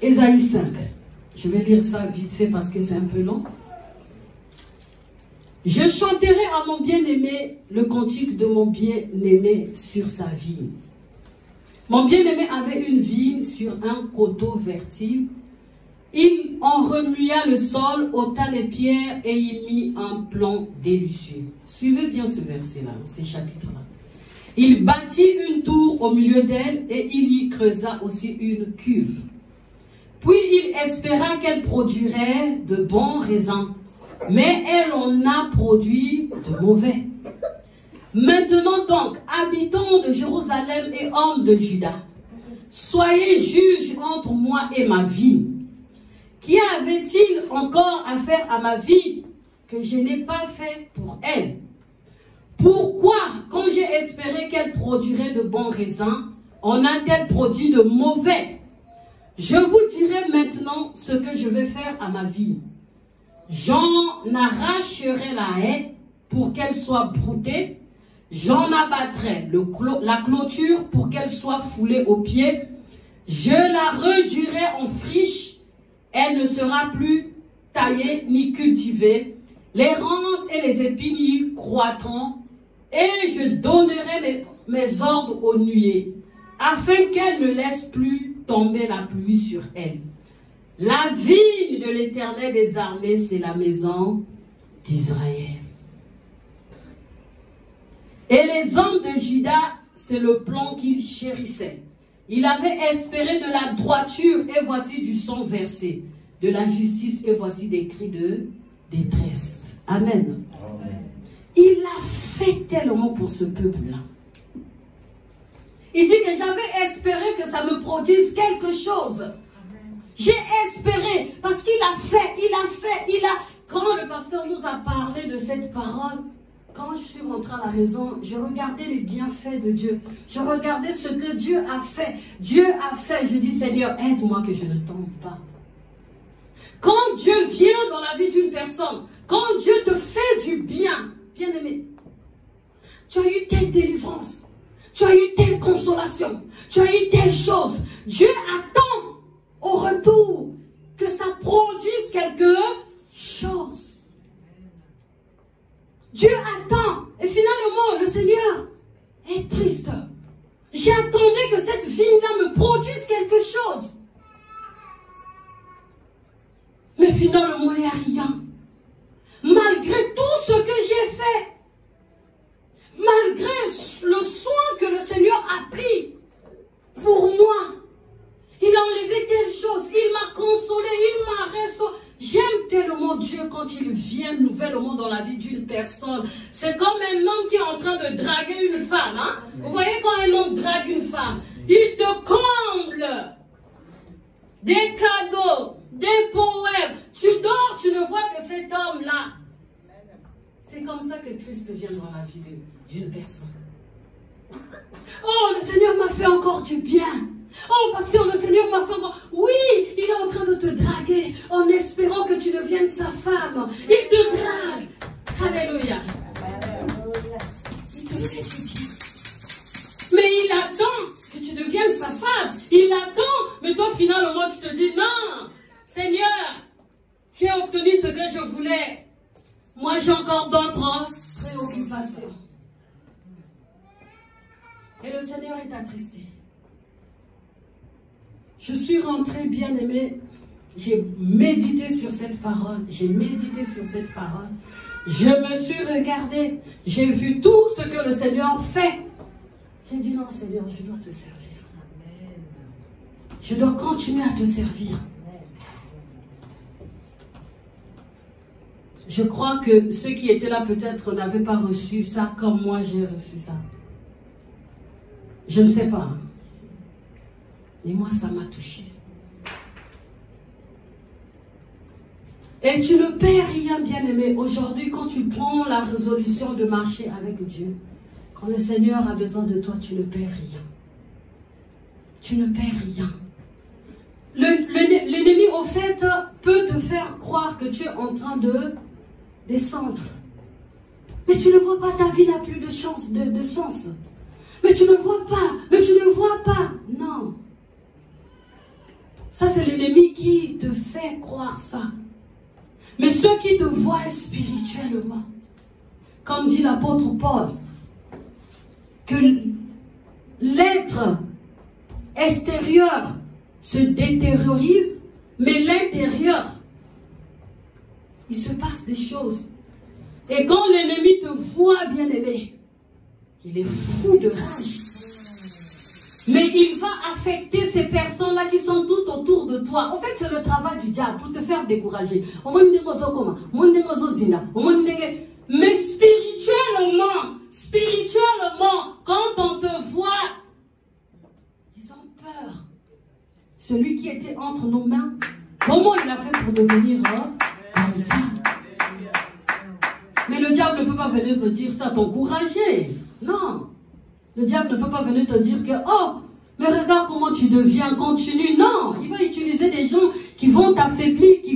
Ésaïe 5. Je vais lire ça vite fait parce que c'est un peu long. Je chanterai à mon bien-aimé le cantique de mon bien-aimé sur sa vigne. Mon bien-aimé avait une vigne sur un coteau fertile. Il en remua le sol, ôta les pierres et y mit un plan délicieux. Suivez bien ce verset-là, ces chapitres-là. Il bâtit une tour au milieu d'elle et il y creusa aussi une cuve. Puis il espéra qu'elle produirait de bons raisins, mais elle en a produit de mauvais. Maintenant donc, habitants de Jérusalem et hommes de Juda, soyez juges entre moi et ma vie. Qui avait-il encore à faire à ma vie que je n'ai pas fait pour elle? Pourquoi, quand j'ai espéré qu'elle produirait de bons raisins, en a-t-elle produit de mauvais? Je vous dirai maintenant ce que je vais faire à ma vie. J'en arracherai la haie pour qu'elle soit broutée. J'en abattrai la clôture pour qu'elle soit foulée aux pieds. Je la réduirai en friche. Elle ne sera plus taillée ni cultivée. Les ronces et les épines y croîtront. Et je donnerai mes ordres aux nuées, afin qu'elle ne laisse plus tomber la pluie sur elle. La vigne de l'Éternel des armées, c'est la maison d'Israël. Et les hommes de Juda, c'est le plan qu'ils chérissaient. Il avait espéré de la droiture, et voici du sang versé, de la justice, et voici des cris de détresse. Amen. Amen. Il a fait tellement pour ce peuple-là. Il dit que j'avais espéré que ça me produise quelque chose. J'ai espéré, parce qu'il a fait. Quand le pasteur nous a parlé de cette parole, quand je suis rentrée à la maison, je regardais les bienfaits de Dieu. Je regardais ce que Dieu a fait. Dieu a fait. Je dis, Seigneur, aide-moi que je ne tombe pas. Quand Dieu vient dans la vie d'une personne, quand Dieu te fait du bien, bien-aimé, tu as eu telle délivrance, tu as eu telle consolation, tu as eu telle chose. Dieu attend au retour que ça produise quelque chose. Dieu attend. Et finalement, le Seigneur est triste. J'attendais que cette vigne-là me produise quelque chose. Mais finalement, il n'y a rien. Malgré tout ce que j'ai fait, malgré le soin que le Seigneur a pris pour moi, il a enlevé telle chose, il m'a consolé, il m'a restauré. J'aime tellement Dieu quand il vient nouvellement dans la vie d'une personne. C'est comme un homme qui est en train de draguer une femme. Hein? Vous voyez quand un homme drague une femme, il te comble des cadeaux, des poèmes. Tu dors, tu ne vois que cet homme-là. C'est comme ça que Christ vient dans la vie d'une personne. Oh, le Seigneur m'a fait encore du bien. Oh, pasteur, le Seigneur m'a fait encore... Oui, il est en train de te draguer en espérant que tu deviennes sa femme. Il te drague. Alléluia. Il te fait du bien. Mais il attend que tu deviennes sa femme. Il attend. Mais toi, finalement, tu te dis, non, Seigneur, j'ai obtenu ce que je voulais. Moi, j'ai encore d'autres préoccupations. Et le Seigneur est attristé. Je suis rentrée bien aimée. J'ai médité sur cette parole. J'ai médité sur cette parole. Je me suis regardée. J'ai vu tout ce que le Seigneur fait. J'ai dit, non, Seigneur, je dois te servir. Amen. Je dois continuer à te servir. Je crois que ceux qui étaient là peut-être n'avaient pas reçu ça comme moi j'ai reçu ça. Je ne sais pas. Mais moi, ça m'a touché. Et tu ne perds rien, bien-aimé. Aujourd'hui, quand tu prends la résolution de marcher avec Dieu, quand le Seigneur a besoin de toi, tu ne perds rien. Tu ne perds rien. L'ennemi, au fait, peut te faire croire que tu es en train de descendre. Mais tu ne vois pas, ta vie n'a plus de chance, de sens. Mais tu ne vois pas, mais tu ne vois pas. Non. Ça, c'est l'ennemi qui te fait croire ça. Mais ceux qui te voient spirituellement, comme dit l'apôtre Paul, que l'être extérieur se détériorise, mais l'intérieur, il se passe des choses. Et quand l'ennemi te voit, bien-aimé, il est fou de rage. Mais il va affecter ces personnes-là qui sont tout autour de toi. En fait, c'est le travail du diable pour te faire décourager. Mais spirituellement, quand on te voit, ils ont peur. Celui qui était entre nos mains, comment il a fait pour devenir comme ça? Mais le diable ne peut pas venir te dire ça, t'encourager. Non. Le diable ne peut pas venir te dire que, oh, mais regarde comment tu deviens, continue. Non, il va utiliser des gens qui vont t'affaiblir, qui